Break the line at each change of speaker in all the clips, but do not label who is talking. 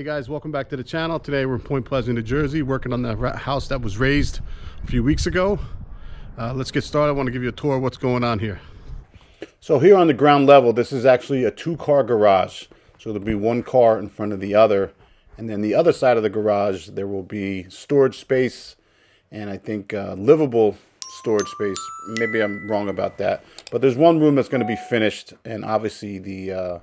Hey guys, welcome back to the channel. Today we're in Point Pleasant, New Jersey, working on the house that was raised a few weeks ago. Let's get started. I want to give you a tour of what's going on here. So here on the ground level, this is actually a two-car garage. So there'll be one car in front of the other. And then the other side of the garage, there will be storage space and I think livable storage space. Maybe I'm wrong about that. But there's one room that's going to be finished, and obviously the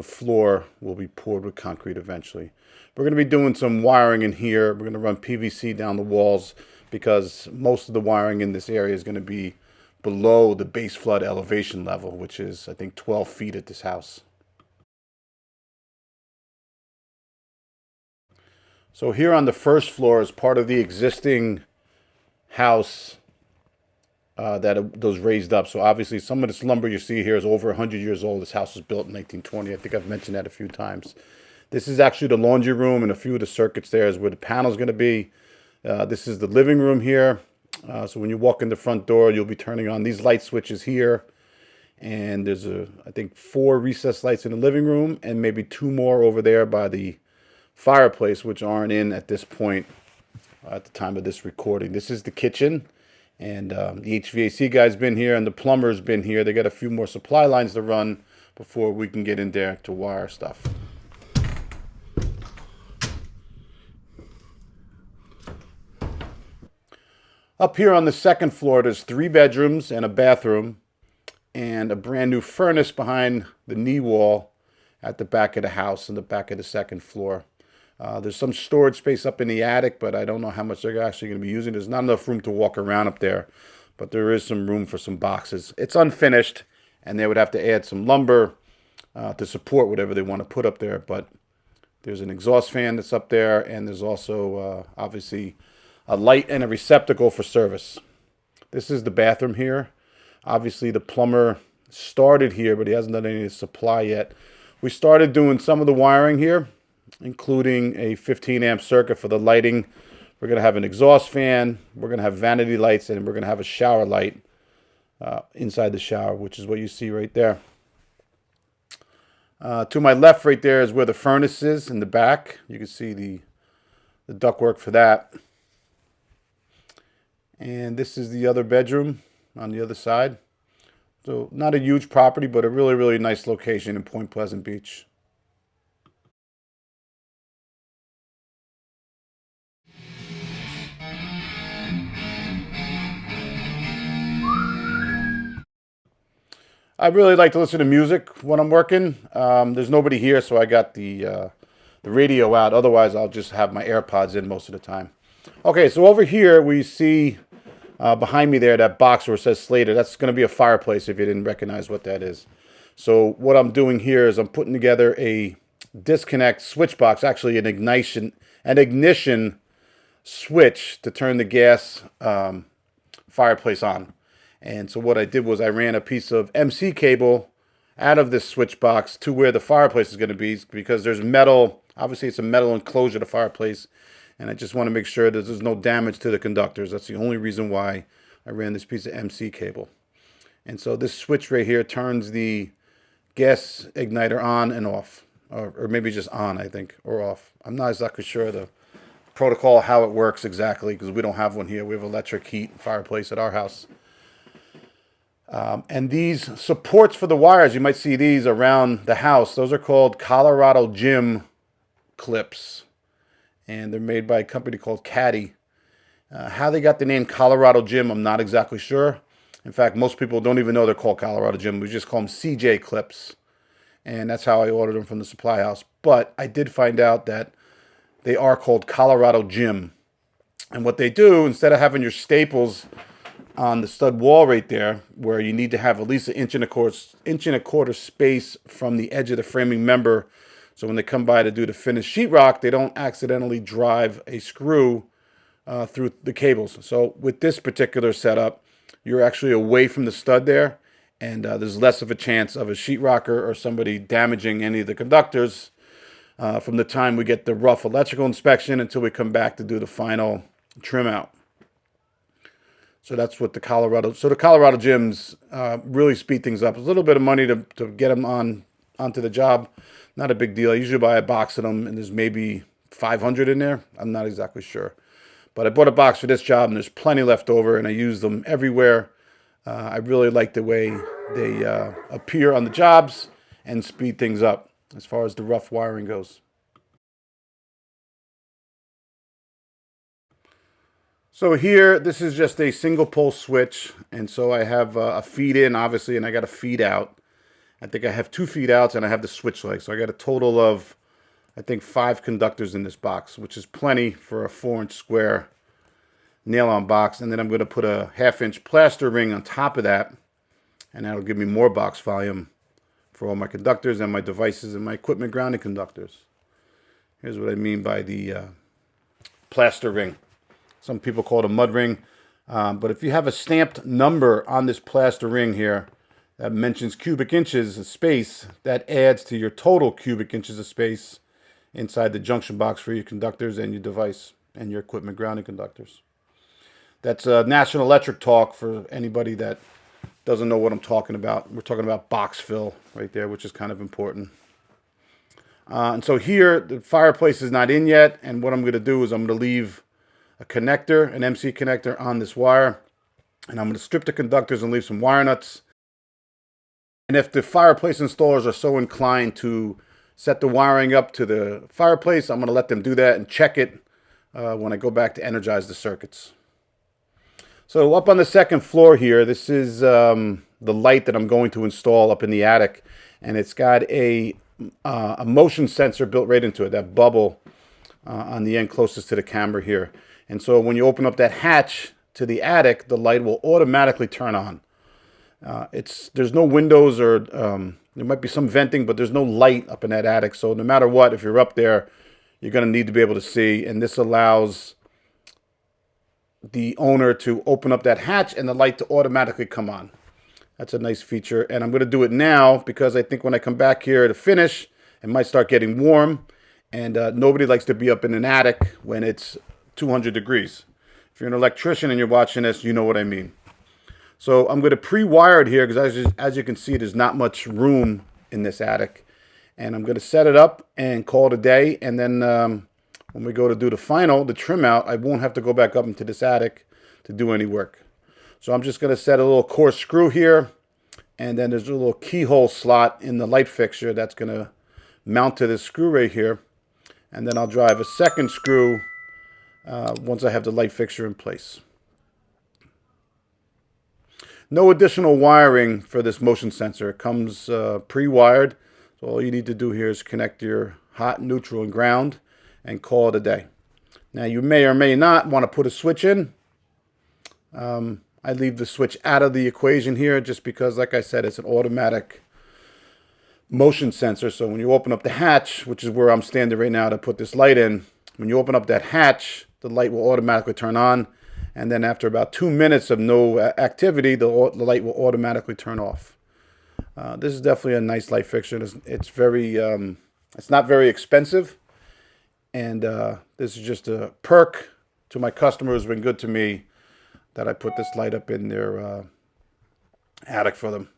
floor will be poured with concrete eventually. We're going to be doing some wiring in here. We're going to run PVC down the walls because most of the wiring in this area is going to be below the base flood elevation level, which is, I think, 12 feet at this house. So here on the first floor is part of the existing house that was raised up. So obviously some of this lumber you see here is over 100 years old. This house was built in 1920. I think I've mentioned that a few times. This is actually the laundry room, and a few of the circuits there is where the panel's going to be. This is the living room here. So when you walk in the front door, you'll be turning on these light switches here. And there's, I think, 4 recessed lights in the living room and maybe 2 more over there by the fireplace, which aren't in at this point at the time of this recording. This is the kitchen. And the HVAC guy's been here and the plumber's been here. They got a few more supply lines to run before we can get in there to wire stuff. Up here on the second floor, there's 3 bedrooms and a bathroom and a brand new furnace behind the knee wall at the back of the house in the back of the second floor. There's some storage space up in the attic, but I don't know how much they're actually going to be using. There's not enough room to walk around up there, but there is some room for some boxes. It's unfinished, and they would have to add some lumber to support whatever they want to put up there. But there's an exhaust fan that's up there, and there's also obviously a light and a receptacle for service. This is the bathroom here. Obviously, the plumber started here, but he hasn't done any supply yet. We started doing some of the wiring here, including a 15 amp circuit for the lighting. We're going to have an exhaust fan, we're going to have vanity lights, and we're going to have a shower light inside the shower, which is what you see right there. To my left right there is where the furnace is in the back. You can see the ductwork for that. And this is the other bedroom on the other side. So not a huge property, but a really, really nice location in Point Pleasant Beach. I really like to listen to music when I'm working. There's nobody here, so I got the radio out. Otherwise, I'll just have my AirPods in most of the time. Okay, so over here we see behind me there that box where it says Slater. That's going to be a fireplace if you didn't recognize what that is. So what I'm doing here is I'm putting together a disconnect switch box, actually an ignition switch to turn the gas fireplace on. And so what I did was I ran a piece of MC cable out of this switch box to where the fireplace is going to be, because there's metal. Obviously, it's a metal enclosure, the fireplace. And I just want to make sure that there's no damage to the conductors. That's the only reason why I ran this piece of MC cable. And so this switch right here turns the gas igniter on and off. Or maybe just on, I think, or off. I'm not exactly sure the protocol, how it works exactly, because we don't have one here. We have electric heat fireplace at our house. And these supports for the wires, you might see these around the house. Those are called Colorado Gym clips. And they're made by a company called Caddy. How they got the name Colorado Gym, I'm not exactly sure. In fact, most people don't even know they're called Colorado Gym. We just call them CJ clips. And that's how I ordered them from the supply house. But I did find out that they are called Colorado Gym. And what they do, instead of having your staples on the stud wall right there, where you need to have at least an inch and a quarter space from the edge of the framing member, so when they come by to do the finished sheetrock, they don't accidentally drive a screw through the cables. So with this particular setup, you're actually away from the stud there, and there's less of a chance of a sheetrocker or somebody damaging any of the conductors from the time we get the rough electrical inspection until we come back to do the final trim out. So that's what the Colorado gyms really speed things up. It's a little bit of money to get them on onto the job. Not a big deal. I usually buy a box of them, and there's maybe 500 in there. I'm not exactly sure. But I bought a box for this job, and there's plenty left over, and I use them everywhere. I really like the way they appear on the jobs and speed things up as far as the rough wiring goes. So here, this is just a single pole switch, and so I have a feed in, obviously, and I got a feed out. I think I have 2 feed outs, and I have the switch leg. So I got a total of, I think, 5 conductors in this box, which is plenty for a 4-inch square nail-on box. And then I'm going to put a 1/2-inch plaster ring on top of that, and that'll give me more box volume for all my conductors and my devices and my equipment grounding conductors. Here's what I mean by the plaster ring. Some people call it a mud ring, but if you have a stamped number on this plaster ring here that mentions cubic inches of space, that adds to your total cubic inches of space inside the junction box for your conductors and your device and your equipment grounding conductors. That's National Electric talk for anybody that doesn't know what I'm talking about. We're talking about box fill right there, which is kind of important. And so here, the fireplace is not in yet, and what I'm going to do is I'm going to leave a connector, an MC connector on this wire, and I'm going to strip the conductors and leave some wire nuts. And if the fireplace installers are so inclined to set the wiring up to the fireplace, I'm going to let them do that and check it when I go back to energize the circuits. So up on the second floor here, this is the light that I'm going to install up in the attic, and it's got a motion sensor built right into it, that bubble on the end closest to the camera here. And so when you open up that hatch to the attic, the light will automatically turn on. There's no windows, or there might be some venting, but there's no light up in that attic. So no matter what, if you're up there, you're going to need to be able to see. And this allows the owner to open up that hatch and the light to automatically come on. That's a nice feature. And I'm going to do it now because I think when I come back here to finish, it might start getting warm. And nobody likes to be up in an attic when it's 200 degrees. If you're an electrician and you're watching this, you know what I mean. So I'm going to pre-wire it here because as you can see, there's not much room in this attic. And I'm going to set it up and call it a day. And then when we go to do the trim out, I won't have to go back up into this attic to do any work. So I'm just going to set a little coarse screw here. And then there's a little keyhole slot in the light fixture that's going to mount to this screw right here. And then I'll drive a second screw once I have the light fixture in place. No additional wiring for this motion sensor. It comes pre-wired. So all you need to do here is connect your hot, neutral, and ground and call it a day. Now you may or may not want to put a switch in. I leave the switch out of the equation here just because, like I said, it's an automatic motion sensor. So when you open up the hatch, which is where I'm standing right now to put this light in, when you open up that hatch, the light will automatically turn on. And then after about 2 minutes of no activity, the light will automatically turn off. This is definitely a nice light fixture. It's very, it's not very expensive. And this is just a perk to my customers who've been good to me that I put this light up in their attic for them.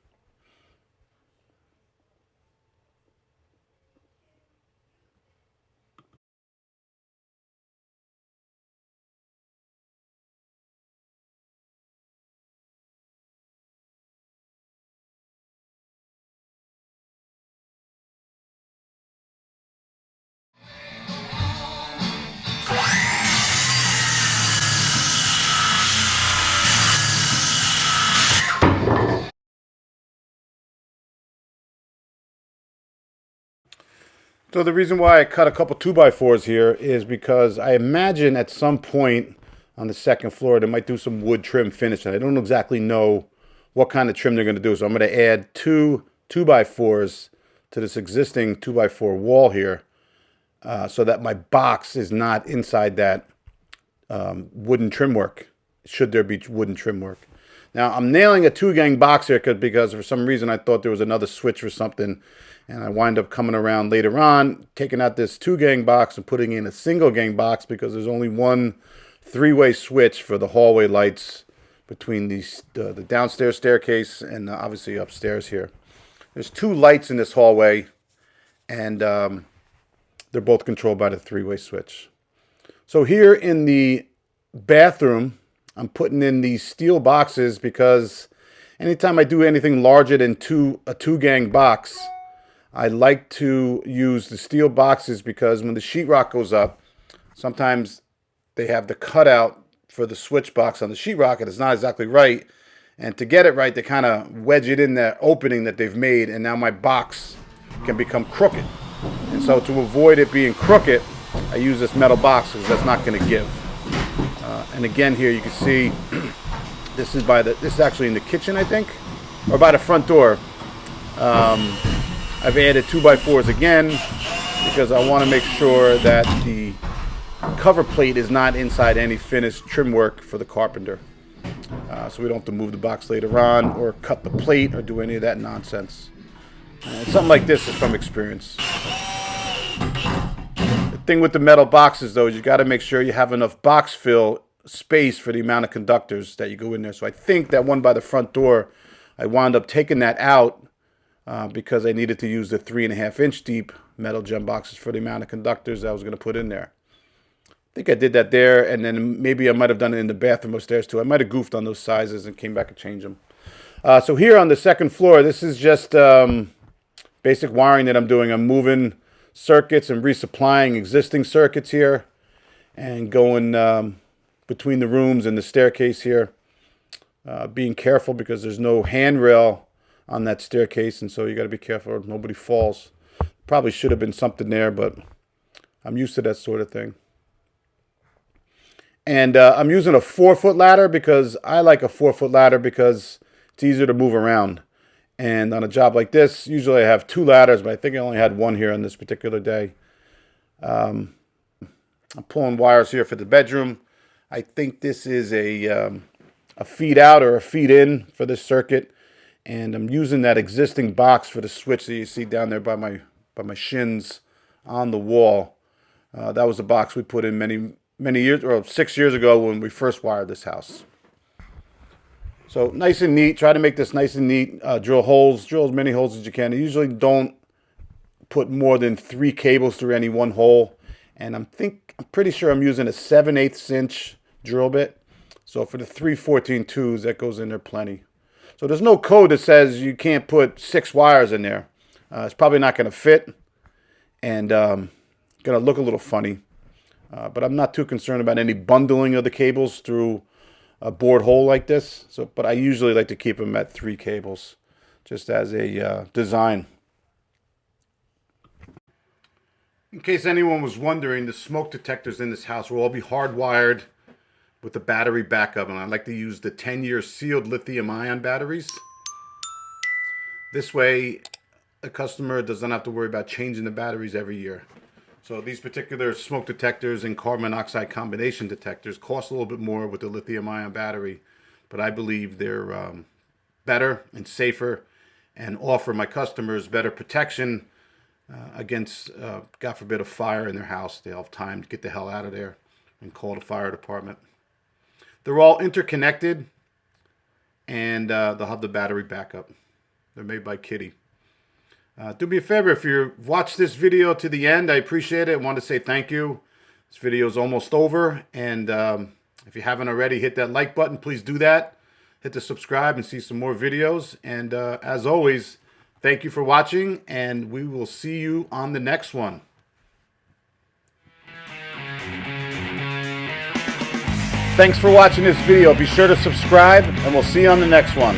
So the reason why I cut a couple 2x4s here is because I imagine at some point on the second floor they might do some wood trim finish, and I don't exactly know what kind of trim they're going to do. So I'm going to add 2x4s to this existing 2x4 wall here so that my box is not inside that wooden trim work, should there be wooden trim work. Now I'm nailing a 2-gang box here because for some reason I thought there was another switch or something, and I wind up coming around later on, taking out this 2-gang box and putting in a single-gang box because there's only one 3-way switch for the hallway lights between the downstairs staircase and obviously upstairs here. There's 2 lights in this hallway, and they're both controlled by the 3-way switch. So here in the bathroom, I'm putting in these steel boxes because anytime I do anything larger than a 2-gang box, I like to use the steel boxes because when the sheetrock goes up, sometimes they have the cutout for the switch box on the sheetrock and it's not exactly right. And to get it right, they kind of wedge it in that opening that they've made, and now my box can become crooked. And so to avoid it being crooked, I use this metal box because that's not going to give. And again, here you can see this is actually in the kitchen, I think, or by the front door. I've added 2x4s again because I want to make sure that the cover plate is not inside any finished trim work for the carpenter. So we don't have to move the box later on or cut the plate or do any of that nonsense. Something like this is from experience. The thing with the metal boxes, though, is you got to make sure you have enough box fill space for the amount of conductors that you go in there. So I think that one by the front door, I wound up taking that out because I needed to use the 3.5-inch deep metal gem boxes for the amount of conductors that I was going to put in there. I think I did that there, and then maybe I might have done it in the bathroom upstairs too. I might have goofed on those sizes and came back and changed them. So here on the second floor, this is just basic wiring that I'm doing. I'm moving circuits and resupplying existing circuits here and going between the rooms and the staircase here. Being careful because there's no handrail on that staircase, and so you got to be careful nobody falls. Probably should have been something there, but I'm used to that sort of thing. And I'm using a 4-foot ladder because I like a 4-foot ladder because it's easier to move around. And on a job like this, usually I have 2 ladders, but I think I only had 1 here on this particular day. I'm pulling wires here for the bedroom. I think this is a feed out or a feed in for this circuit. And I'm using that existing box for the switch that you see down there by my shins on the wall. That was the box we put in many years, or 6 years ago when we first wired this house. So nice and neat. Try to make this nice and neat. Drill as many holes as you can. I usually don't put more than 3 cables through any one hole. And I'm pretty sure I'm using a 7/8 inch drill bit. So for the 3/14-2s, that goes in there plenty. So there's no code that says you can't put 6 wires in there. It's probably not going to fit and going to look a little funny. But I'm not too concerned about any bundling of the cables through a bored hole like this. But I usually like to keep them at 3 cables, just as a design. In case anyone was wondering, the smoke detectors in this house will all be hardwired with the battery backup, and I like to use the 10-year sealed lithium-ion batteries. This way, a customer doesn't have to worry about changing the batteries every year. So these particular smoke detectors and carbon monoxide combination detectors cost a little bit more with the lithium-ion battery, but I believe they're better and safer and offer my customers better protection against, God forbid, a fire in their house. They'll have time to get the hell out of there and call the fire department. They're all interconnected, and they'll have the battery backup. They're made by Kitty. Do me a favor, if you watched this video to the end, I appreciate it. I want to say thank you. This video is almost over, and if you haven't already, hit that like button. Please do that. Hit the subscribe and see some more videos. And as always, thank you for watching, and we will see you on the next one. Thanks for watching this video. Be sure to subscribe, and we'll see you on the next one.